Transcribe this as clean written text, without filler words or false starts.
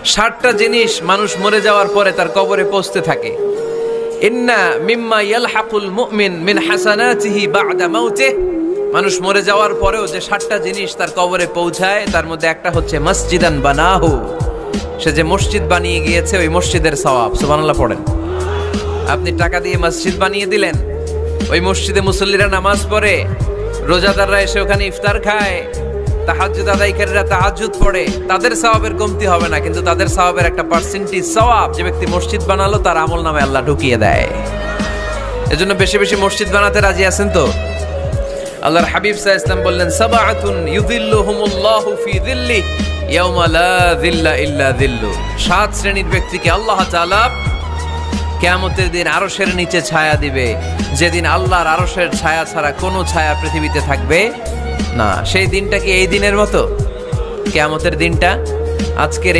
60টা জিনিস মানুষ মরে যাওয়ার পরে তার কবরে পৌঁছতে থাকে। ইন্না মিম্মা ইয়ালহাকুল মুমিন মিন হাসানাতিহি বা'দা মাউতিহি, মানুষ মরে যাওয়ার পরেও যে 60টা জিনিস তার কবরে পৌঁছায় তার মধ্যে একটা হচ্ছে মসজিদান বানাহু, সে যে মসজিদ বানিয়ে গিয়েছে ওই মসজিদের সওয়াব। সুবহানাল্লাহ পড়েন। আপনি টাকা দিয়ে মসজিদ বানিয়ে দিলেন, ওই মসজিদে মুসল্লিরা নামাজ পড়ে, রোজাদাররা এসে ওখানে ইফতার খায়, তাহাজ্জুদ আদায়কারীরা তাহাজ্জুদ পড়ে, তাদের সওয়াবের কমতি হবে না, কিন্তু তাদের সওয়াবের একটা পার্সেন্টেজ সওয়াব যে ব্যক্তি মসজিদ বানালো তার আমলনামায় আল্লাহ ঢুকিয়ে দেয়। এজন্য বেশি বেশি মসজিদ বানাতে রাজি আছেন তো? আল্লাহর হাবিব সাল্লাল্লাহু আলাইহি ওয়াসাল্লাম বললেন, সাবআতুন ইউযিল্লুহুমুল্লাহু ফি যিল্লিহি ইয়াওমা লা যিল্লা ইল্লা যিল্লু। 7 শ্রেণীর ব্যক্তিকে আল্লাহ তাআলা কিয়ামতের দিন আরশের নিচে ছায়া দিবে, যেদিন আল্লাহর আরশের ছায়া ছাড়া কোনো ছায়া পৃথিবীতে থাকবে না। সেই দিনটা কি এই দিনের মতো? কিয়ামতের দিনটা আজকের এই